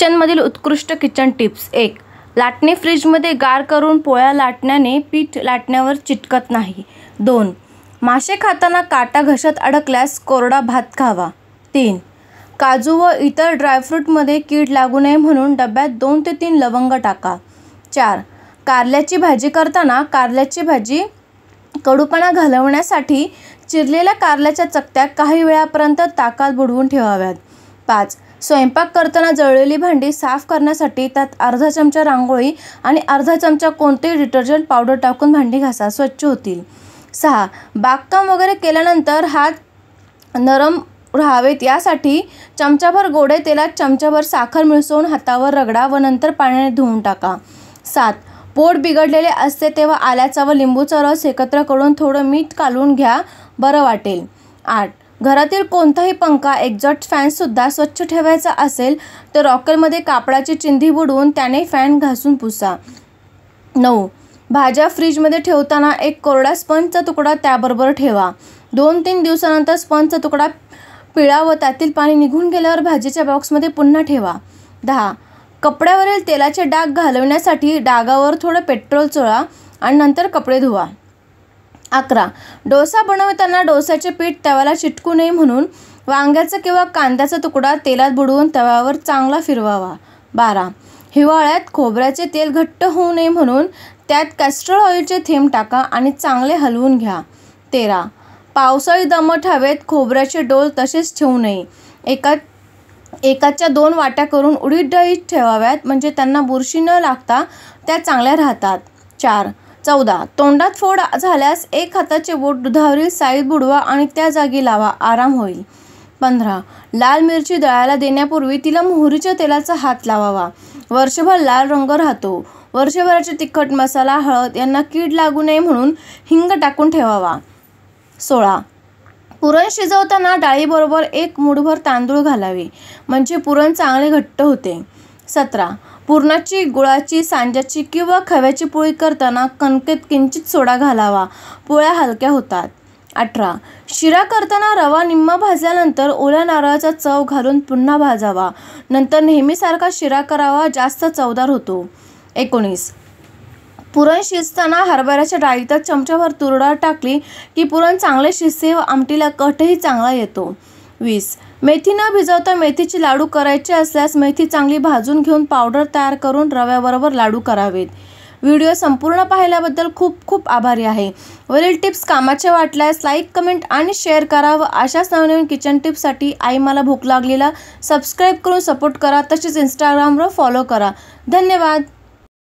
किचनमधील उत्कृष्ट kitchen tips. 1. लाटणे फ्रीजमध्ये गार करून पोळ्या लाटण्याने पीठ लाटण्यावर चिटकत नाही. 2. मासे खाताना काटा घशात अडकल्यास कोरडा भात खावा. 3. काजू व इतर ड्रायफ्रूटमध्ये कीड लागू नये म्हणून डब्यात 2 ते 3 लवंग टाका. 4. कारल्याची भाजी करताना कारल्याची भाजी कडूपणा घालवण्यासाठी चिरलेल्या कारल्याच्या चकत्या काही वेळापर्यंत ताकात बुडवून ठेवाव्यात. 5. स्वयंपाक करताना जळलेली भांडी साफ करण्यासाठी त्यात अर्धा चमचा रांगोळी आणि अर्धा चमचा कोणतेही डिटर्जंट पावडर टाकून भांडी घासा, स्वच्छ होतील. 6. बागकाम वगैरे केल्यानंतर हात नरम राहावेत यासाठी चमचाभर गोडे तेलात चमचाभर साखर मिसळून हातावर रगडा व नंतर पाण्याने धुवून टाका. 7. पोट बिघडलेले असते तेव्हा आल्याचा व लिंबूचा रस एकत्र करून थोडं मीठ घालून घ्या, बरं वाटेल. 8. घरातील कोणताही पंखा, एक्झॉस्ट फॅनसुद्धा स्वच्छ ठेवायचा असेल तर रॉकेलमध्ये कापडाची चिंधी बुडवून त्याने फॅन घासून पुसा. 9. भाज्या फ्रीजमध्ये ठेवताना एक कोरडा स्पंजचा तुकडा त्याबरोबर ठेवा. 2-3 दिवसानंतर स्पंजचा तुकडा पिळा व त्यातील पाणी निघून गेल्यावर भाजीच्या बॉक्समध्ये पुन्हा ठेवा. 10. कपड्यावरील तेलाचे डाग घालवण्यासाठी डागावर थोडं पेट्रोल चोळा आणि नंतर कपडे धुवा. 11. डोसा बनवताना डोस्याचे पीठ तव्याला चिटकू नये म्हणून वांग्याचा किंवा कांद्याचा तुकडा तेलात बुडवून तव्यावर चांगला फिरवावा. 12. हिवाळ्यात खोबऱ्याचे तेल घट्ट होऊ नये म्हणून त्यात कॅस्टर ऑइलचे थेंब टाका आणि चांगले हलवून घ्या. 13. पावसाळी दमट हवेत खोबऱ्याचे डोल तसेच ठेवू नये. एकाच्या 2 वाट्या करून उडीद डाळीत ठेवाव्यात, म्हणजे त्यांना बुरशी न लागता त्या चांगल्या राहतात. 14. तोंडात फोड झाल्यास एक हाताचे बोट दुधावरील साईत बुडवा आणि त्या जागी लावा, आराम होईल. 15. लाल मिरची दळायला देण्यापूर्वी तिला मोहरीच्या तेलाचा हात लावावा. वर्षभर लाल रंग राहतो. वर्षभराचे तिखट मसाला, हळद यांना कीड लागू नये म्हणून हिंग टाकून ठेवावा. 16. पुरण शिजवताना डाळीबरोबर 1 मूठभर तांदूळ घालावे, म्हणजे पुरण चांगले घट्ट होते. 17. पुरणाची, गुळाची, सांज्याची किंवा खव्याची पोळी करताना कणकेत किंचित सोडा घालावा, पोळ्या हलक्या होतात. 18. शिरा करताना रवा निम्मा भाजल्यानंतर ओल्या नारळाचा चव घालून पुन्हा भाजावा, नंतर नेहमीसारखा शिरा करावा, जास्त चवदार होतो. 19. पुरण शिजताना हरभऱ्याच्या डाळीत चमचाभर तूर डाळ टाकली की पुरण चांगले शिजते व आमटीला कटही चांगला येतो. 20. मेथी न भिजवता मेथीचे लाडू करायचे असल्यास मेथी चांगली भाजून घेऊन पावडर तयार करून रव्याबरोबर लाडू करावेत. व्हिडिओ संपूर्ण पाहिल्याबद्दल खूप खूप आभारी आहे. वरील टिप्स कामाच्या वाटल्यास लाईक, कमेंट आणि शेअर करा व अशाच नवनवीन किचन टिप्ससाठी आई मला भूक लागलेला सबस्क्राईब करून सपोर्ट करा. तसेच इंस्टाग्रामवर फॉलो करा. धन्यवाद.